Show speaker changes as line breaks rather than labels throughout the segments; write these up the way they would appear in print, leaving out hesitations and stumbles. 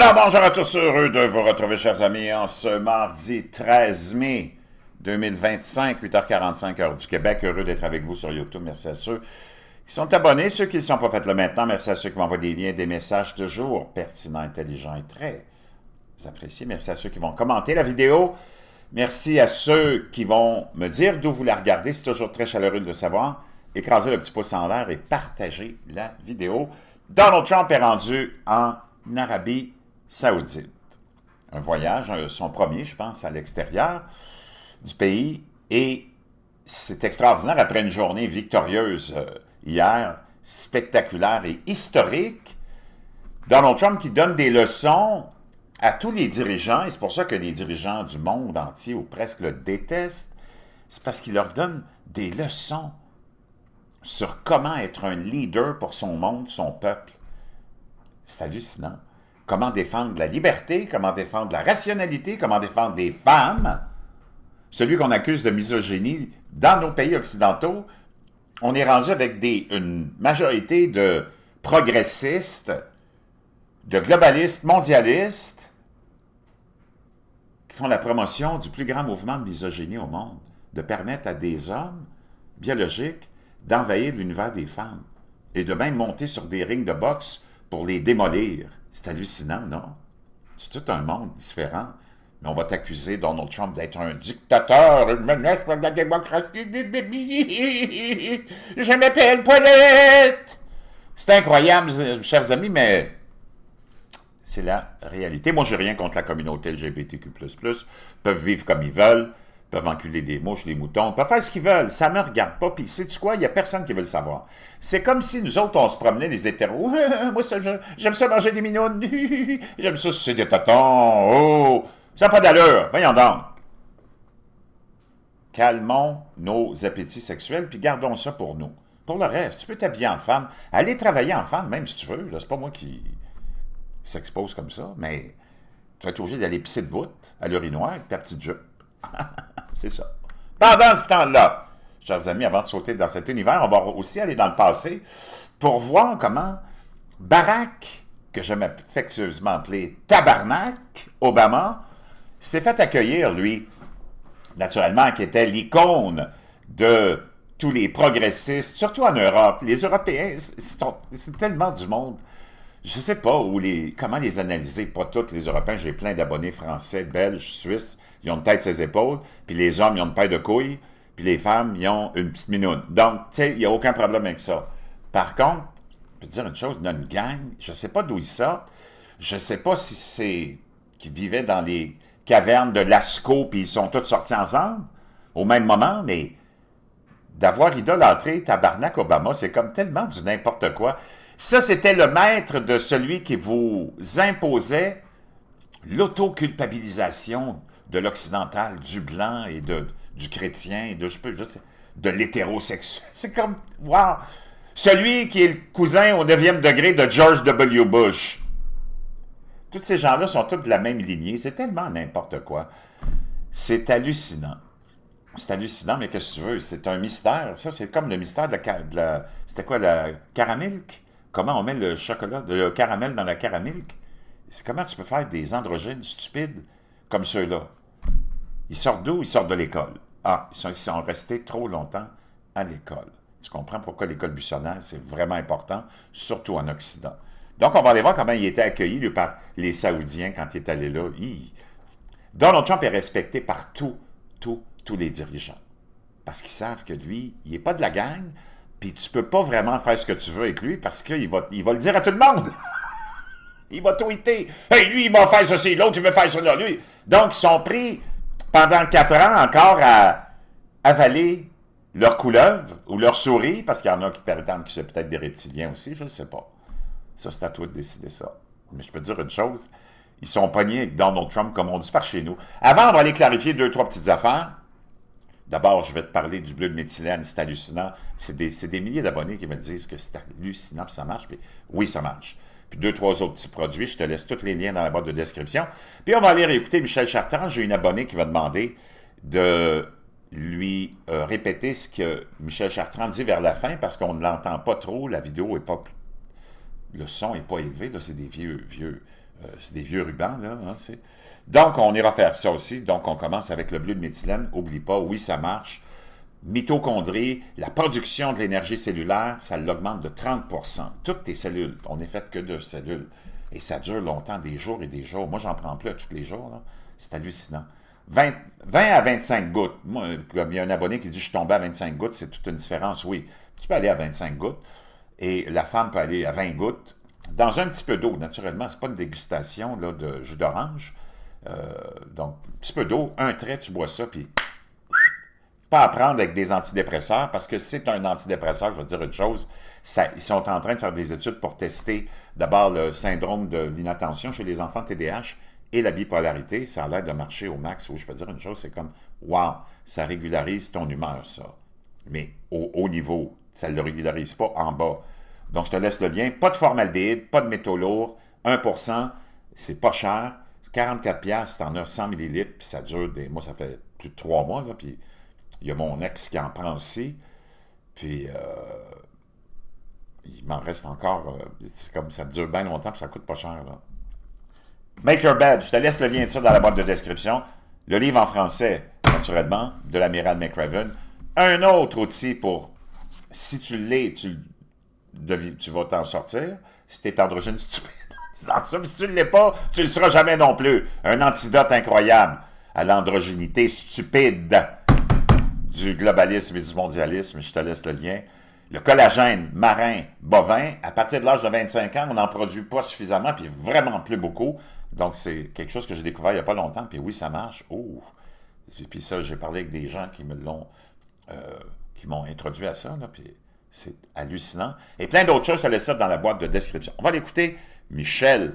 Alors, bonjour à tous, heureux de vous retrouver, chers amis, en ce mardi 13 mai 2025, 8h45, heure du Québec. Heureux d'être avec vous sur YouTube. Merci à ceux qui sont abonnés, ceux qui ne sont pas faits là maintenant. Merci à ceux qui m'envoient des liens, des messages de jour pertinents, intelligents et très appréciés. Merci à ceux qui vont commenter la vidéo. Merci à ceux qui vont me dire d'où vous la regardez. C'est toujours très chaleureux de le savoir. Écrasez le petit pouce en l'air et partagez la vidéo. Donald Trump est rendu en Arabie Saoudite. Un voyage, son premier, je pense, à l'extérieur du pays. Et c'est extraordinaire, après une journée victorieuse hier, spectaculaire et historique. Donald Trump qui donne des leçons à tous les dirigeants, et c'est pour ça que les dirigeants du monde entier, ou presque, le détestent. C'est parce qu'il leur donne des leçons sur comment être un leader pour son monde, son peuple. C'est hallucinant. Comment défendre la liberté, comment défendre la rationalité, comment défendre les femmes. Celui qu'on accuse de misogynie dans nos pays occidentaux, on est rendu avec une majorité de progressistes, de globalistes, mondialistes, qui font la promotion du plus grand mouvement de misogynie au monde, de permettre à des hommes biologiques d'envahir l'univers des femmes et de même monter sur des rings de boxe pour les démolir. C'est hallucinant, non? C'est tout un monde différent. Mais on va t'accuser, Donald Trump, d'être un dictateur, une menace pour la démocratie. Je m'appelle Paulette! C'est incroyable, chers amis, mais c'est la réalité. Moi, j'ai rien contre la communauté LGBTQ+. Peuvent vivre comme ils veulent, peuvent enculer des mouches, des moutons, peuvent faire ce qu'ils veulent. Ça ne me regarde pas. Puis, sais-tu quoi? Il n'y a personne qui veut le savoir. C'est comme si nous autres, on se promenait, les hétéros. Moi, j'aime ça manger des minounes. J'aime ça sucer des tatons. Oh! Ça n'a pas d'allure. Voyons donc. Calmons nos appétits sexuels, puis gardons ça pour nous. Pour le reste, tu peux t'habiller en femme, aller travailler en femme, même si tu veux. C'est pas moi qui s'expose comme ça, mais tu vas être obligé d'aller pisser de bout à l'urinoir avec ta petite jupe. C'est ça. Pendant ce temps-là, chers amis, avant de sauter dans cet univers, on va aussi aller dans le passé pour voir comment Barack, que j'aime affectueusement appeler Tabarnak, Obama, s'est fait accueillir, lui, naturellement, qui était l'icône de tous les progressistes, surtout en Europe. Les Européens, c'est tellement du monde. Je ne sais pas comment les analyser. Pas tous les Européens. J'ai plein d'abonnés français, belges, suisses. Ils ont une tête ses épaules. Puis les hommes, ils ont une paire de couilles. Puis les femmes, ils ont une petite minoune. Donc, tu sais, il n'y a aucun problème avec ça. Par contre, je peux te dire une chose, notre gang, je ne sais pas d'où ils sortent. Je ne sais pas si c'est qu'ils vivaient dans les cavernes de Lascaux puis ils sont tous sortis ensemble au même moment, mais d'avoir idolâtré Tabarnak Obama, c'est comme tellement du n'importe quoi. Ça, c'était le maître de celui qui vous imposait l'autoculpabilisation de l'occidental, du blanc et du chrétien, et de l'hétérosexuel. C'est comme, wow! Celui qui est le cousin au 9e degré de George W. Bush. Tous ces gens-là sont tous de la même lignée. C'est tellement n'importe quoi. C'est hallucinant. C'est hallucinant, mais qu'est-ce que tu veux? C'est un mystère. Ça, c'est comme le mystère de la c'était quoi, la caramilk? Comment on met le chocolat, le caramel dans la caramilk? C'est comment tu peux faire des androgynes stupides comme ceux-là? Ils sortent d'où? Ils sortent de l'école. Ah, ils sont restés trop longtemps à l'école. Tu comprends pourquoi l'école buissonnaire, c'est vraiment important, surtout en Occident. Donc, on va aller voir comment il était accueilli lui, par les Saoudiens quand il est allé là. Donald Trump est respecté par tous les dirigeants. Parce qu'ils savent que lui, il n'est pas de la gang, puis tu peux pas vraiment faire ce que tu veux avec lui parce qu'il va le dire à tout le monde. Il va tweeter. Hey, lui, il m'a fait ceci, l'autre, il veut faire ça là, lui. Donc, ils sont pris pendant 4 ans encore à avaler leur couleuvre ou leur souris, parce qu'il y en a qui prétendent que c'est peut-être des reptiliens aussi, je ne sais pas. Ça, c'est à toi de décider ça. Mais je peux te dire une chose, ils sont pognés avec Donald Trump, comme on dit par chez nous. Avant, on va aller clarifier 2-3 petites affaires. D'abord, je vais te parler du bleu de méthylène, c'est hallucinant. C'est des milliers d'abonnés qui me disent que c'est hallucinant, puis ça marche. Puis oui, ça marche. Puis 2-3 autres petits produits, je te laisse tous les liens dans la boîte de description. Puis on va aller réécouter Michel Chartrand. J'ai une abonnée qui va demander de lui répéter ce que Michel Chartrand dit vers la fin, parce qu'on ne l'entend pas trop, la vidéo est pas... Le son n'est pas élevé, là, c'est des vieux C'est des vieux rubans, là. Hein, donc, on ira faire ça aussi. Donc, on commence avec le bleu de méthylène. Oublie pas, oui, ça marche. Mitochondrie, la production de l'énergie cellulaire, ça l'augmente de 30%. Toutes tes cellules, on n'est fait que de cellules. Et ça dure longtemps, des jours et des jours. Moi, j'en prends plus à tous les jours. C'est hallucinant. 20 à 25 gouttes. Moi, comme il y a un abonné qui dit « Je suis tombé à 25 gouttes », c'est toute une différence. Oui, tu peux aller à 25 gouttes. Et la femme peut aller à 20 gouttes. Dans un petit peu d'eau, naturellement. Ce n'est pas une dégustation là, de jus d'orange. Donc, un petit peu d'eau, un trait, tu bois ça, puis pas à prendre avec des antidépresseurs, parce que c'est un antidépresseur, je vais te dire une chose, ils sont en train de faire des études pour tester d'abord le syndrome de l'inattention chez les enfants TDAH et la bipolarité. Ça a l'air de marcher au max, où je peux te dire une chose, c'est comme, wow, ça régularise ton humeur, ça. Mais au haut niveau, ça ne le régularise pas en bas. Donc, je te laisse le lien. Pas de formaldéhyde, pas de métaux lourds, 1%, c'est pas cher. 44$, si t'en as 100 ml, puis ça dure moi, ça fait plus de 3 mois, là, puis il y a mon ex qui en prend aussi, puis il m'en reste encore, c'est comme ça dure bien longtemps, puis ça coûte pas cher, là. Make Your Bed, je te laisse le lien de ça dans la boîte de description. Le livre en français, naturellement, de l'amiral McRaven. Un autre outil pour, si tu l'es, tu vas t'en sortir, si tu es androgyne stupide. Si tu ne l'es pas, tu ne le seras jamais non plus. Un antidote incroyable à l'androgynité stupide du globalisme et du mondialisme. Je te laisse le lien. Le collagène marin bovin, à partir de l'âge de 25 ans, on n'en produit pas suffisamment, puis vraiment plus beaucoup. Donc, c'est quelque chose que j'ai découvert il n'y a pas longtemps, puis oui, ça marche. Oh! Puis ça, j'ai parlé avec des gens qui qui m'ont introduit à ça, là, puis c'est hallucinant. Et plein d'autres choses, je te laisse ça dans la boîte de description. On va l'écouter. Michel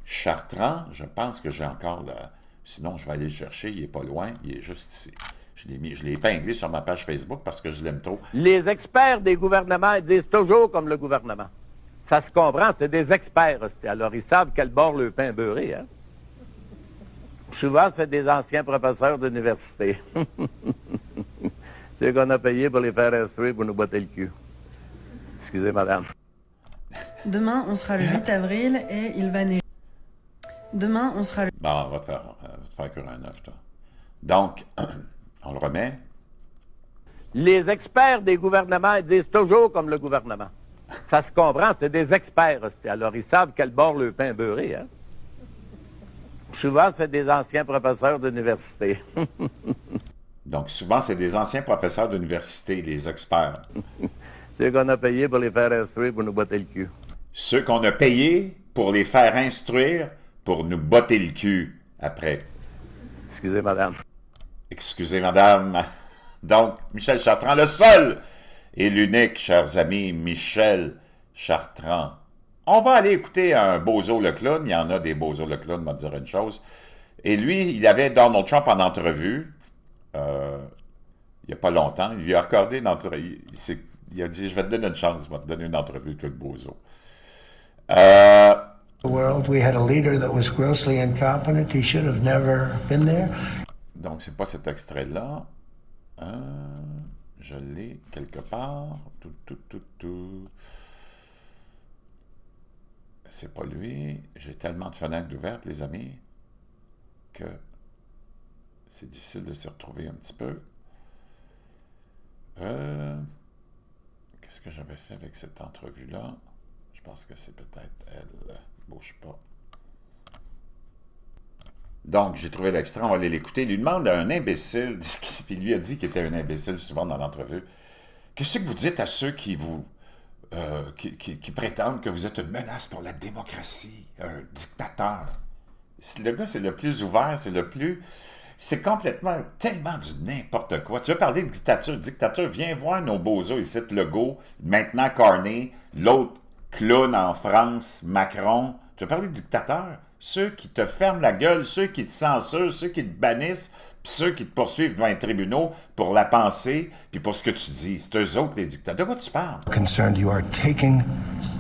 Chartrand, je pense que j'ai encore là. Sinon, je vais aller le chercher, il n'est pas loin, il est juste ici. Je l'ai épinglé sur ma page Facebook parce que je l'aime trop.
Les experts des gouvernements disent toujours comme le gouvernement. Ça se comprend, c'est des experts aussi. Alors, ils savent quel bord le pain beurré, hein? Souvent, c'est des anciens professeurs d'université. C'est qu'on a payé pour les faire instruire pour nous botter le cul. Excusez, madame.
Demain, on sera le 8 avril et il va neiger. Demain, on sera le...
Bon, on va te faire cuire un œuf, toi. Donc, on le remet.
Les experts des gouvernements disent toujours comme le gouvernement. Ça se comprend, c'est des experts aussi. Alors, ils savent quel bord le pain beurré, hein? Souvent, c'est des anciens professeurs d'université.
Donc, souvent, c'est des anciens professeurs d'université, les experts.
Ceux qu'on a payé pour les faire instruire pour nous botter le cul.
Ceux qu'on a payés pour les faire instruire pour nous botter le cul après.
Excusez, madame.
Excusez, madame. Donc, Michel Chartrand, le seul et l'unique, chers amis, Michel Chartrand. On va aller écouter un Bozo le clown. Il y en a des Bozo le clown, on va dire une chose. Et lui, il avait Donald Trump en entrevue, il n'y a pas longtemps. Il lui a accordé une entrevue. Il a dit, je vais te donner une chance, je vais te donner une entrevue, toi, le Bozo.
World, we had a leader that was grossly incompetent. He should have never been there.
Donc, c'est pas cet extrait-là. Je l'ai quelque part. C'est pas lui. J'ai tellement de fenêtres ouvertes, les amis, que c'est difficile de s'y retrouver un petit peu. Qu'est-ce que j'avais fait avec cette entrevue-là? Je pense que c'est peut-être elle. Bouge pas. Donc, j'ai trouvé l'extrait, on va aller l'écouter. Il lui demande à un imbécile, puis il lui a dit qu'il était un imbécile souvent dans l'entrevue. Qu'est-ce que vous dites à ceux qui prétendent que vous êtes une menace pour la démocratie, un dictateur? Le gars, c'est le plus ouvert, c'est complètement, tellement du n'importe quoi. Tu veux parler de dictature? Dictature, viens voir nos bozos ici, Legault, maintenant Carney, l'autre clown en France, Macron. Tu veux parler de dictateur? Ceux qui te ferment la gueule, ceux qui te censurent, ceux qui te bannissent, puis ceux qui te poursuivent devant les tribunaux pour la pensée, puis pour ce que tu dis. C'est eux autres, les dictateurs. De quoi tu parles?
Concerned, you are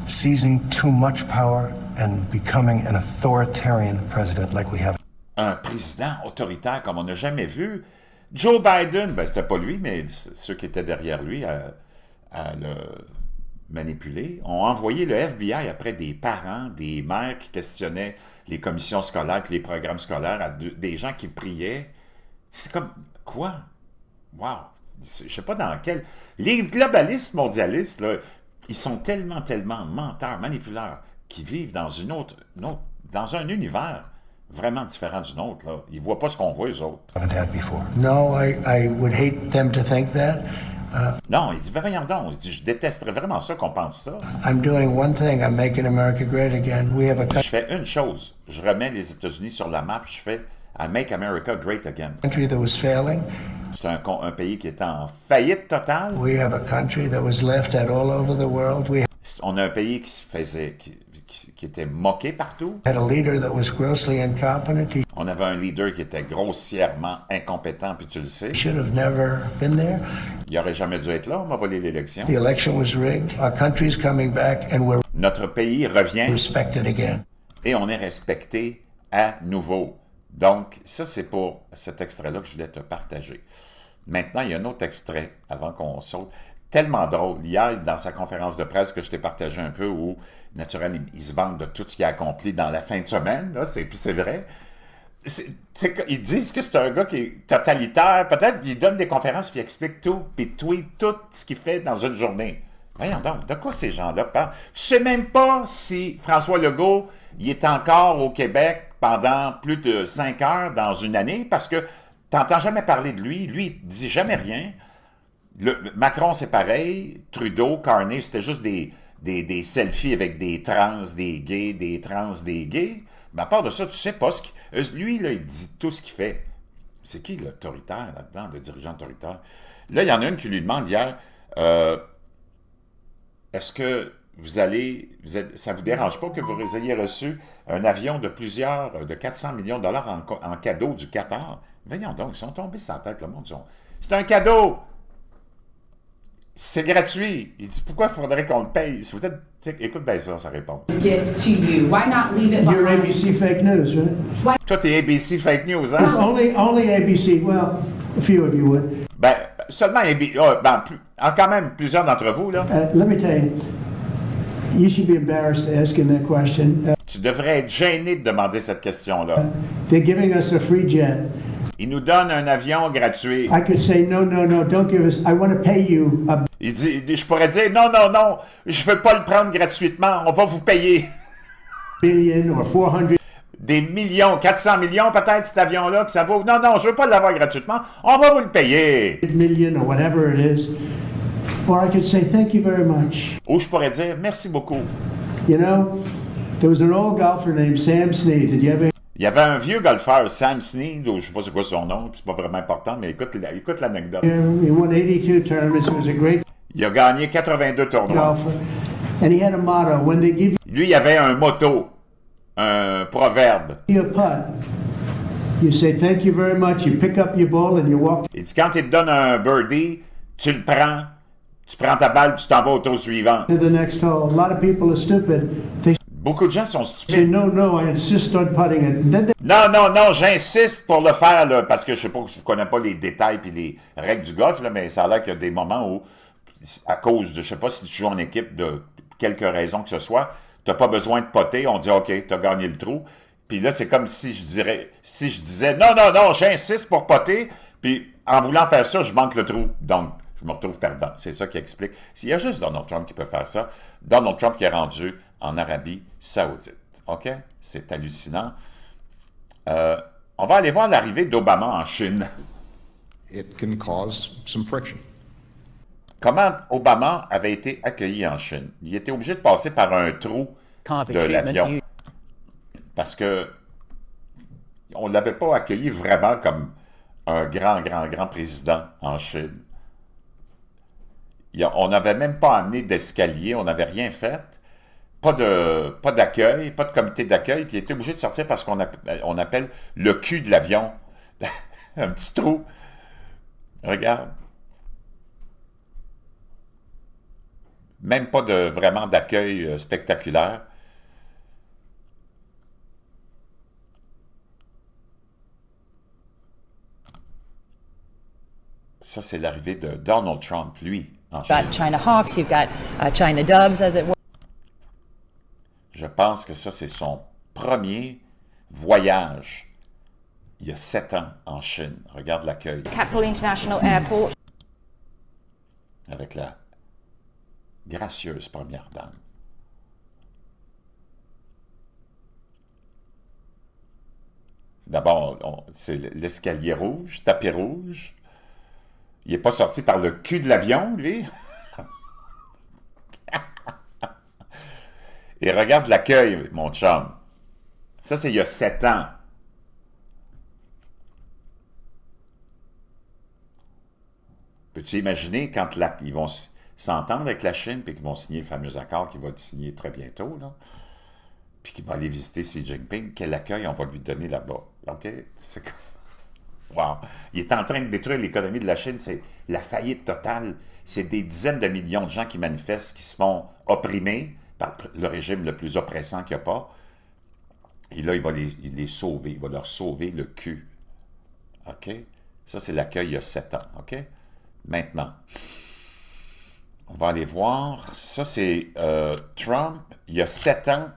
seizing too much power and becoming an authoritarian president like we have.
Un président autoritaire comme on n'a jamais vu. Joe Biden, ben c'était pas lui, mais ceux qui étaient derrière lui à manipulés, ont envoyé le FBI après des parents, des mères qui questionnaient les commissions scolaires et les programmes scolaires, à des gens qui priaient. C'est comme, quoi? Wow! Je sais pas dans quel... Les globalistes mondialistes, là, ils sont tellement, tellement menteurs, manipuleurs, qui vivent dans dans un univers vraiment différent du nôtre, là. Ils voient pas ce qu'on voit, eux autres.
Haven't had before. No, I would hate them to think that.
Non, il dit, ben voyons donc, il dit, je détesterais vraiment ça qu'on pense ça.
I'm doing one thing. I'm making America great again. We have a
Je fais une chose, je remets les États-Unis sur la map, je fais I make America great again.
country that was failing.
C'est un pays qui est en faillite totale.
We have a country that was laughed at all over the world. We
On a un pays qui se faisait, qui était moqué partout.
had a leader that was grossly incompetent. He
On avait un leader qui était grossièrement incompétent, puis tu le sais.
should have never been there.
Il n'aurait jamais dû être là, on m'a volé l'élection.
The election was rigged. Our country's coming back, and we're
Notre pays revient
respected again.
et on est respecté à nouveau. Donc, ça, c'est pour cet extrait-là que je voulais te partager. Maintenant, il y a un autre extrait, avant qu'on saute. Tellement drôle. Hier, dans sa conférence de presse que je t'ai partagé un peu, où, naturellement, il se vante de tout ce qu'il a accompli dans la fin de semaine, là, puis c'est vrai. Ils disent que c'est un gars qui est totalitaire. Peut-être qu'il donne des conférences puis il explique tout, puis il tweet tout ce qu'il fait dans une journée. Voyons donc, de quoi ces gens-là parlent? Tu sais même pas si François Legault, il est encore au Québec pendant plus de 5 heures dans une année, parce que tu n'entends jamais parler de lui. Lui, il ne dit jamais rien. Macron, c'est pareil. Trudeau, Carney, c'était juste des selfies avec des trans, des gays, des trans, des gays. Mais à part de ça, tu sais pas ce qu'il... Lui, là, il dit tout ce qu'il fait. C'est qui l'autoritaire là-dedans, le dirigeant autoritaire? Là, il y en a une qui lui demande hier, est-ce que ça vous dérange pas que vous ayez reçu un avion de 400 millions de dollars en cadeau du Qatar? Voyons donc, ils sont tombés sur la tête, le monde. C'est un cadeau! C'est gratuit. Il dit, pourquoi il faudrait qu'on le paye? Si vous êtes... Écoute bien ça, sa réponse.
Gift to you. Why not leave it
You're
behind?
ABC fake news, right?
Toi, t'es ABC Fake News,
It's
hein?
only ABC. Well, a few of you would.
Ben, seulement ABC... quand même, plusieurs d'entre vous, là.
Let me tell you, you should be embarrassed asking that question.
Tu devrais être gêné de demander cette question-là.
They're giving us a free jet.
Il nous donne un avion gratuit.
I could say, no, don't give us. I want to pay you a
Il dit, je pourrais dire, non, je ne veux pas le prendre gratuitement, on va vous payer
billion or 400.
des millions, 400 millions peut-être, cet avion-là, que ça vaut. Non, je ne veux pas l'avoir gratuitement, on va vous le payer.
Million or whatever it is. Or I could say, thank you very much.
Ou je pourrais dire, merci beaucoup.
You know, there was an old golfer named Sam Snead. Did you ever?
Il y avait un vieux golfeur, Sam Snead, ou je ne sais pas c'est quoi son nom, c'est pas vraiment important, mais écoute l'anecdote.
He won 82 tournaments. He was a great
Il a gagné 82 tournois.
golfer. And he had a motto: when they give
Lui, il avait un motto, un proverbe.
you a putt, you say thank you very much, you pick up your ball and you walk
Il dit, quand il te donne un birdie, tu le prends, tu prends ta balle, tu t'en vas au tour suivant.
to the next hole. A lot of people are stupid. They
Beaucoup de gens sont
say,
stupides.
no, I insist on putting it. And then they
Non, j'insiste pour le faire, là, parce que je ne connais pas les détails et les règles du golf, là, mais ça a l'air qu'il y a des moments où, à cause de, je sais pas si tu joues en équipe de quelque raison que ce soit, tu n'as pas besoin de poter, on dit OK, tu as gagné le trou. Puis là, c'est comme si je disais non, j'insiste pour poter, puis en voulant faire ça, je manque le trou. Donc, je me retrouve perdant. C'est ça qui explique. S'il y a juste Donald Trump qui peut faire ça, Donald Trump qui est rendu en Arabie Saoudite. OK? C'est hallucinant. On va aller voir l'arrivée d'Obama en Chine.
It can cause some friction.
Comment Obama avait été accueilli en Chine? Il était obligé de passer par un trou de l'avion. Parce que on ne l'avait pas accueilli vraiment comme un grand président en Chine. On n'avait même pas amené d'escalier, on n'avait rien fait. Pas d'accueil, pas de comité d'accueil, puis il était obligé de sortir parce qu'on appelle le cul de l'avion. Un petit trou. Regarde. Même pas vraiment d'accueil spectaculaire. Ça, c'est l'arrivée de Donald Trump, lui. en
You've got
Chine.
China hawks, you've got China doves, as it were.
Je pense que ça, c'est son premier voyage il y a 7 ans en Chine. Regarde l'accueil
Capital International Airport.
avec la gracieuse première dame. D'abord, c'est l'escalier rouge, tapis rouge. Il n'est pas sorti par le cul de l'avion, lui. Et regarde l'accueil, mon chum. Ça, c'est il y a 7 ans. Peux-tu imaginer quand ils vont s'entendre avec la Chine et qu'ils vont signer le fameux accord qu'ils vont signer très bientôt, là, puis qu'ils vont aller visiter Xi Jinping, quel accueil on va lui donner là-bas? OK? C'est comme... Wow! Il est en train de détruire l'économie de la Chine, c'est la faillite totale. C'est des dizaines de millions de gens qui manifestent, qui se font opprimer par le régime le plus oppressant qu'il n'y a pas. Et là, il va les sauver, il va leur sauver le cul. OK? Ça, c'est l'accueil il y a 7 ans. OK? Maintenant, on va aller voir. Ça, c'est Trump, il y a 7 ans,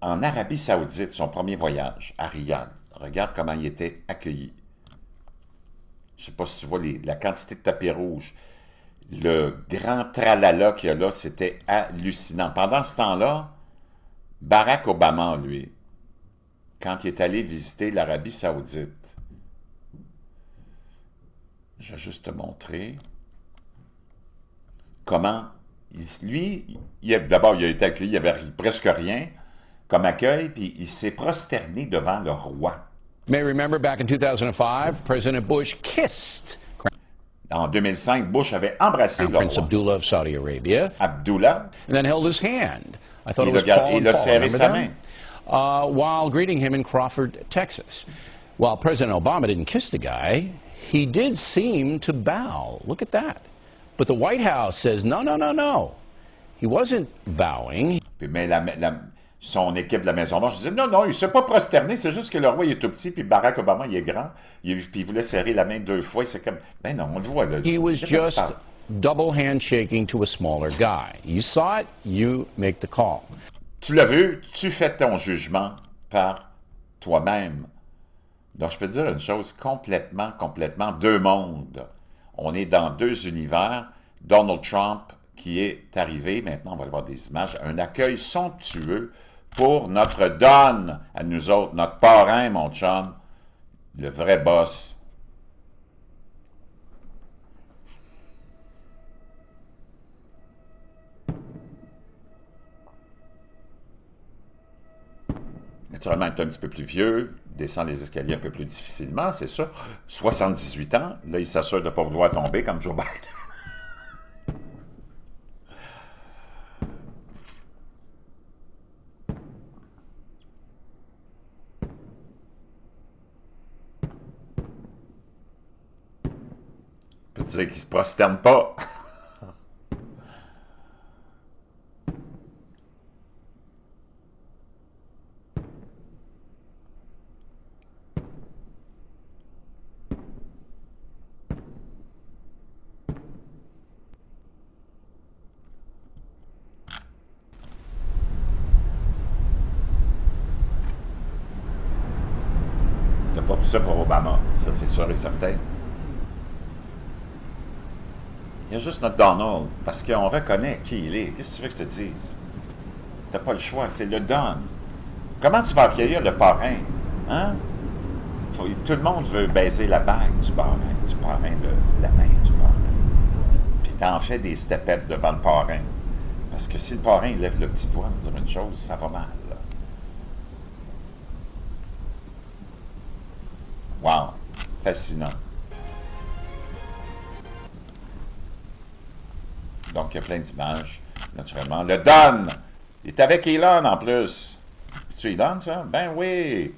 en Arabie Saoudite, son premier voyage, à Riyad. Regarde comment il était accueilli. Je ne sais pas si tu vois la quantité de tapis rouges. Le grand tralala qu'il y a là, c'était hallucinant. Pendant ce temps-là, Barack Obama, lui, quand il est allé visiter l'Arabie Saoudite, je vais juste te montrer comment, d'abord, il a été accueilli, il n'y avait presque rien comme accueil, puis il s'est prosterné devant le roi.
You may remember back in 2005, President Bush kissed
En 2005, Bush avait embrassé le
Prince
roi.
Abdullah of Saudi Arabia
Abdullah,
and then held his hand. I thought
Et
it was
il a-
Paul
et
and
il a
Paul,
serré
remember
sa
them? While greeting him in Crawford, Texas. While President Obama didn't kiss the guy, he did seem to bow. Look at that. But the White House says, no, no, no, no. He wasn't bowing.
mais son équipe de la Maison-Blanche disait non, non, il ne s'est pas prosterné, c'est juste que le roi il est tout petit, puis Barack Obama il est grand, puis il voulait serrer la main 2 fois, c'est comme, ben non, on le voit là.
He was
De quoi tu
just
parles?
double handshaking to a smaller guy. You saw it, you make the call.
Tu l'as vu, tu fais ton jugement par toi-même. Donc, je peux te dire une chose, complètement, deux mondes. On est dans 2 univers. Donald Trump qui est arrivé, maintenant on va aller voir des images, un accueil somptueux pour notre Don, à nous autres, notre parrain, mon chum, le vrai boss. Naturellement, il est un petit peu plus vieux, descend les escaliers un peu plus difficilement, c'est ça. 78 ans, là, il s'assure de ne pas vouloir tomber comme Joe Biden. Je peux te dire qu'il ne se prosterne pas. T'as pas vu ça pour Obama, ça c'est sûr et certain. Il y a juste notre Donald, parce qu'on reconnaît qui il est. Qu'est-ce que tu veux que je te dise? T'as pas le choix, c'est le Don. Comment tu vas accueillir le parrain? Hein? Tout le monde veut baiser la bague du parrain, la main du parrain. Puis t'en fais des stepettes devant le parrain. Parce que si le parrain il lève le petit doigt pour dire une chose, ça va mal. Là. Wow! Fascinant. Donc, il y a plein d'images, naturellement. Le Don! Il est avec Elon, en plus. C'est-tu Elon, ça? Ben oui!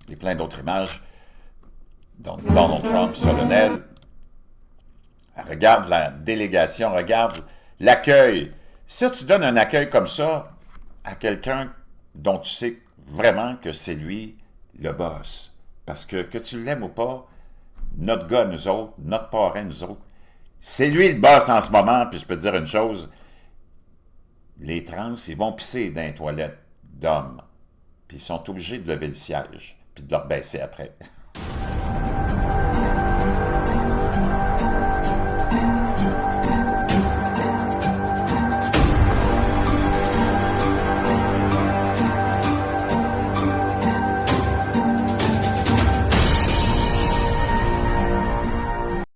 Il y a plein d'autres images. Donc, Donald Trump, solennel. Regarde la délégation, regarde l'accueil. Si tu donnes un accueil comme ça à quelqu'un dont tu sais vraiment que c'est lui le boss, parce que tu l'aimes ou pas, notre gars, nous autres, notre parrain, nous autres, c'est lui le boss en ce moment, puis je peux te dire une chose, les trans, ils vont pisser dans les toilettes d'hommes, puis ils sont obligés de lever le siège, puis de leur baisser après.